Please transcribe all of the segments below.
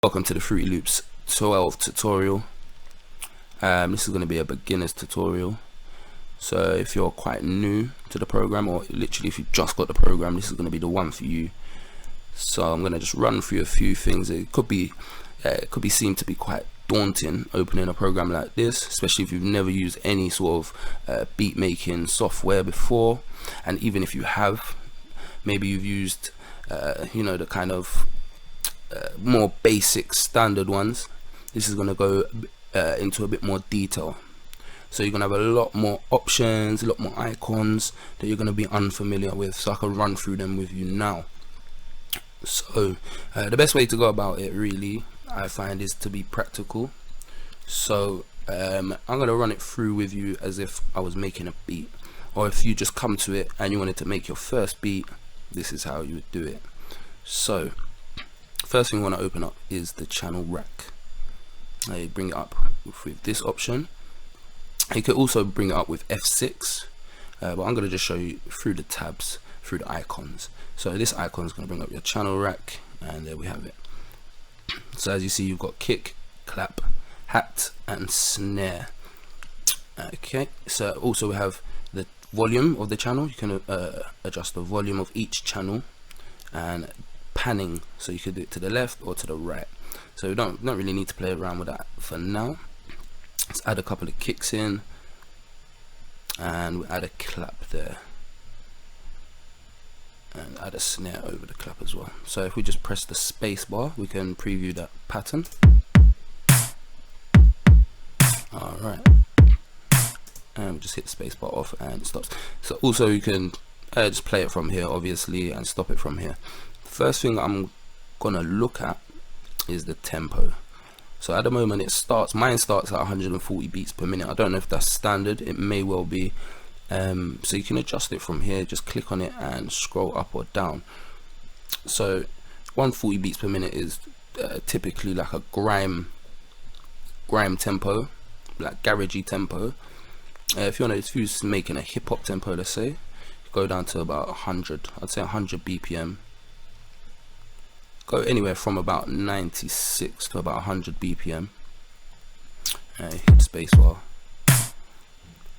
Welcome to the Fruity Loops 12 tutorial. This is going to be a beginner's tutorial. So if you're quite new to the program, or literally if you just got the program, this is going to be the one for you. So I'm going to just run through a few things. It could be seen to be quite daunting opening a program like this, especially if you've never used any sort of beat making software before. And even if you have, maybe you've used the kind of more basic standard ones. This is going to go into a bit more detail, so you're going to have a lot more options, a lot more icons that you're going to be unfamiliar with, so I can run through them with you now. So the best way to go about it, really, I find, is to be practical. So I'm going to run it through with you as if I was making a beat, or if you just come to it and you wanted to make your first beat, this is how you would do it. So first thing you want to open up is the channel rack. You bring it up with this option. You could also bring it up with F6, but I'm going to just show you through the tabs, through the icons. So this icon is going to bring up your channel rack, and there we have it. So as you see, you've got kick, clap, hat, and snare. Okay, so also we have the volume of the channel. You can adjust the volume of each channel, and panning, so you could do it to the left or to the right. So we don't really need to play around with that for now. Let's add a couple of kicks in, and we add a clap there, and add a snare over the clap as well. So if we just press the space bar, we can preview that pattern. Alright, and we just hit the space bar off and it stops. So also you can just play it from here, obviously, and stop it from here. First thing I'm gonna look at is the tempo. So at the moment mine starts at 140 beats per minute. I don't know if that's standard, it may well be. So you can adjust it from here, just click on it and scroll up or down. So 140 beats per minute is typically like a grime tempo, like garagey tempo. If you're making a hip hop tempo, let's say, go down to about 100, I'd say 100 BPM. Go anywhere from about 96 to about 100 BPM. Hit space bar,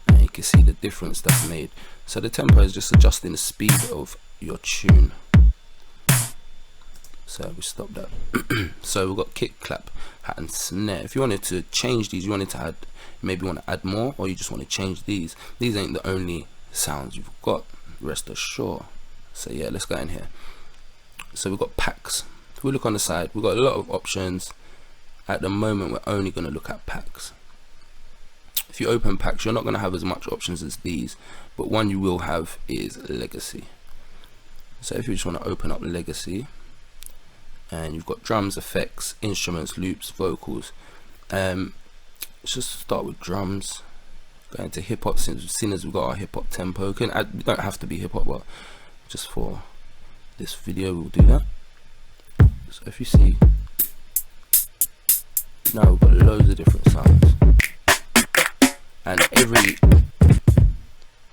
and you can see the difference that's made. So the tempo is just adjusting the speed of your tune. So we stop that. So we've got kick, clap, hat, and snare. If you wanted to change these, you wanted to add, maybe you want to add more, or you just want to change these ain't the only sounds you've got, rest assured. So yeah, let's go in here. So we've got packs. If we look on the side, we've got a lot of options. At the moment, we're only going to look at packs. If you open packs, you're not going to have as much options as these, but one you will have is legacy. So if you just want to open up legacy, and you've got drums, effects, instruments, loops, vocals. Let's just start with drums. Go into hip hop, since we've got our hip hop tempo. You don't have to be hip hop, but just for this video we'll do that. So if you see, now we've got loads of different sounds, and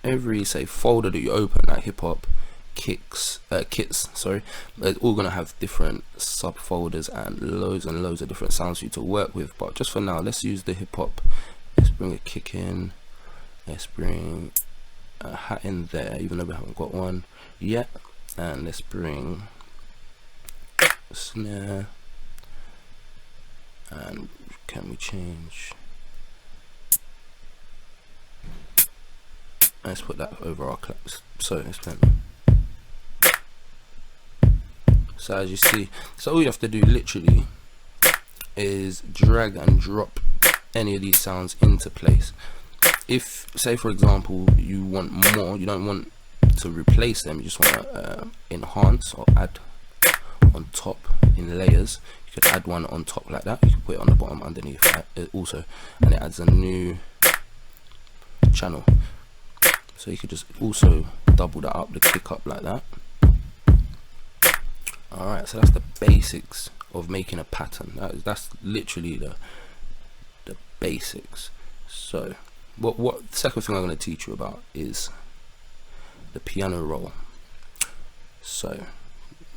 every say folder that you open, like hip hop, kits, they're all gonna have different subfolders and loads of different sounds for you to work with. But just for now, let's use the hip hop. Let's bring a kick in, let's bring a hat in there, even though we haven't got one yet, and let's bring a snare. And can we change? Let's put that over our claps. So let's play. So as you see, so all you have to do literally is drag and drop any of these sounds into place. If, say for example, you want more, you don't want to replace them, you just want to enhance or add on top in layers, you could add one on top like that. You can put it on the bottom underneath also, and it adds a new channel. So you could just also double that up, the kick up like that. Alright, so that's the basics of making a pattern. That's literally the basics. So what the second thing I'm going to teach you about is the piano roll. So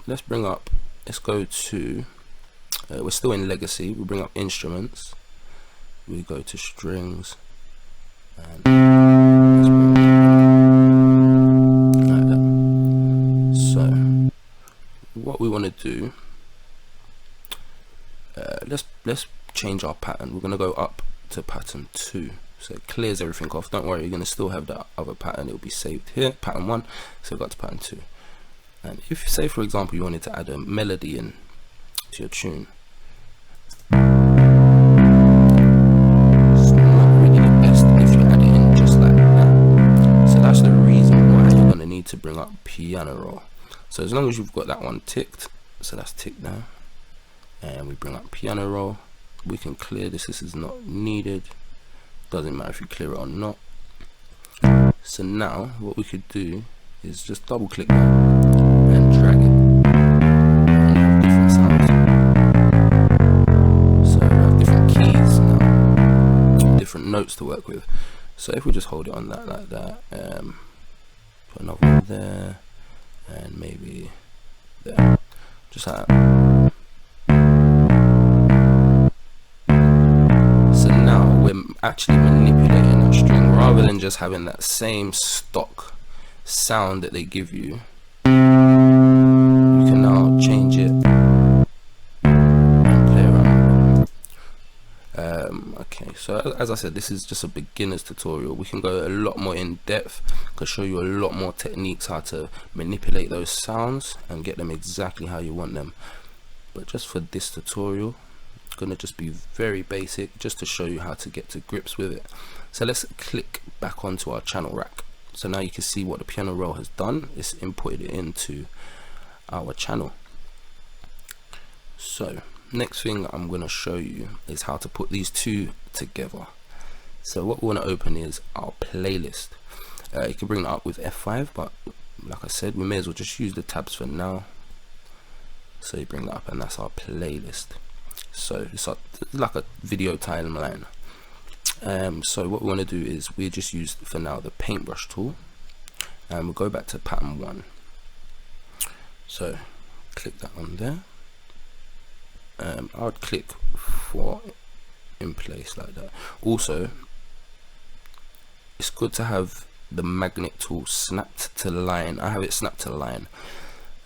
let's go to we're still in legacy. We bring up instruments, we go to strings, and let's bring it like that. So what we want to do, let's change our pattern. We're going to go up to pattern 2, so it clears everything off. Don't worry, you're going to still have that other pattern. It will be saved here, pattern 1. So we've got to pattern 2. And if, say for example, you wanted to add a melody in to your tune, it's not really the best if you add it in just like that. So that's the reason why you're going to need to bring up piano roll. So as long as you've got that one ticked, so that's ticked now, and we bring up piano roll, we can clear this. This is not needed. Doesn't matter if you clear it or not. So now what we could do is just double click that and drag it, and have different sounds. So we have different keys now, different notes to work with. So if we just hold it on that like that, put another one there, and maybe there, just like that. So now we're actually manipulating that string rather than just having that same stock sound that they give you. You can now change it and play around. Okay, so as I said, this is just a beginner's tutorial. We can go a lot more in depth. I can show you a lot more techniques how to manipulate those sounds and get them exactly how you want them. But just for this tutorial, it's gonna just be very basic, just to show you how to get to grips with it. So let's click back onto our channel rack. So now you can see what the piano roll has done. It's inputted it into our channel. So next thing I'm going to show you is how to put these two together. So what we want to open is our playlist. You can bring that up with F5, but like I said, we may as well just use the tabs for now. So you bring that up, and that's our playlist. So it's like a video timeline. So what we want to do is we just use for now the paintbrush tool, and we'll go back to pattern 1. So click that on there. I would click for in place like that. Also, it's good to have the magnet tool snapped to line. I have it snapped to line.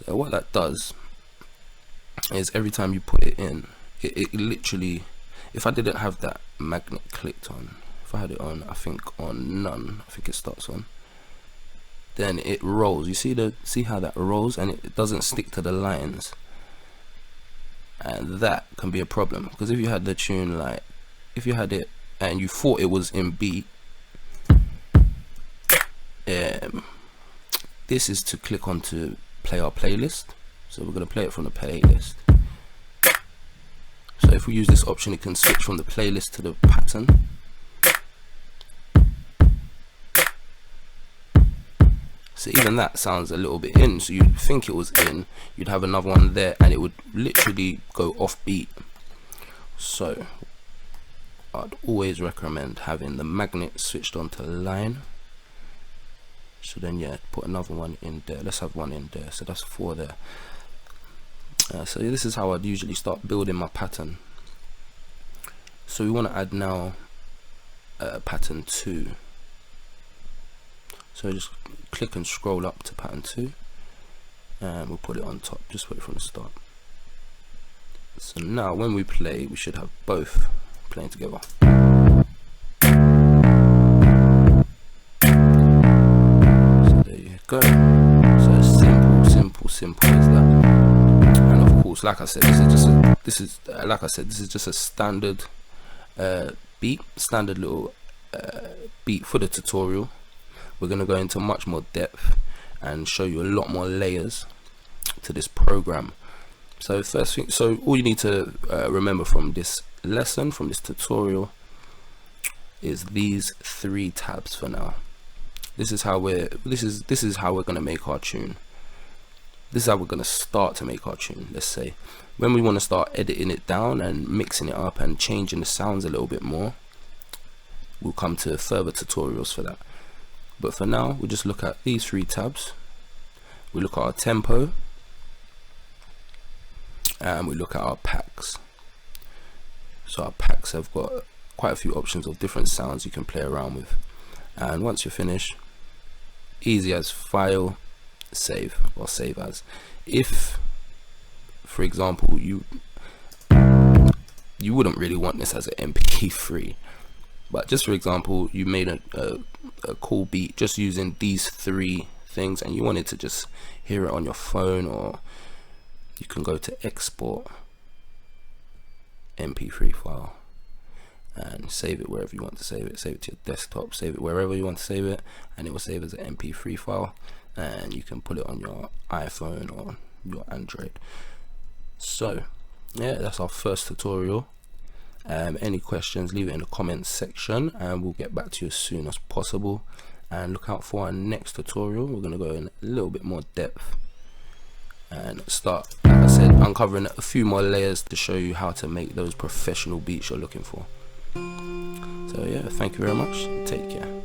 So what that does is every time you put it in, it literally, if I didn't have that magnet clicked on, if I had it on, I think on none, I think it starts on, then it rolls. You see how that rolls, and it doesn't stick to the lines, and that can be a problem. Because if you had the tune, like if you had it and you thought it was in beat, this is to click on to play our playlist. So we're going to play it from the playlist. So if we use this option, it can switch from the playlist to the pattern. So even that sounds a little bit in. So you'd think it was in, you'd have another one there, and it would literally go off beat. So I'd always recommend having the magnet switched onto line. So then yeah, put another one in there. Let's have one in there. So that's 4 there. So this is how I'd usually start building my pattern. So we want to add now pattern 2. So just click and scroll up to pattern 2, and we'll put it on top. Just put it from the start. So now when we play, we should have both playing together. So there you go. So it's simple as that. And of course, like I said, this is just a standard beat, standard little beat for the tutorial. We're going to go into much more depth and show you a lot more layers to this program. So first thing, so all you need to remember from this lesson, from this tutorial, is these 3 tabs for now. This is how we're going to make our tune. This is how we're going to start to make our tune. Let's say when we want to start editing it down and mixing it up and changing the sounds a little bit more, we'll come to further tutorials for that. But for now, we'll just look at these 3 tabs. We look at our tempo, and we look at our packs. So our packs have got quite a few options of different sounds you can play around with. And once you're finished, easy as file, save, or save as. If, for example, you wouldn't really want this as an MP3, but just for example, you made a cool beat just using these 3 things, and you wanted to just hear it on your phone, or you can go to export MP3 file and save it wherever you want to save it. Save it to your desktop, save it wherever you want to save it, and it will save as an MP3 file, and you can put it on your iPhone or your Android. So yeah, that's our first tutorial. Any questions, leave it in the comments section and we'll get back to you as soon as possible. And look out for our next tutorial. We're going to go in a little bit more depth and start, like I said, uncovering a few more layers to show you how to make those professional beats you're looking for. So yeah, thank you very much. Take care.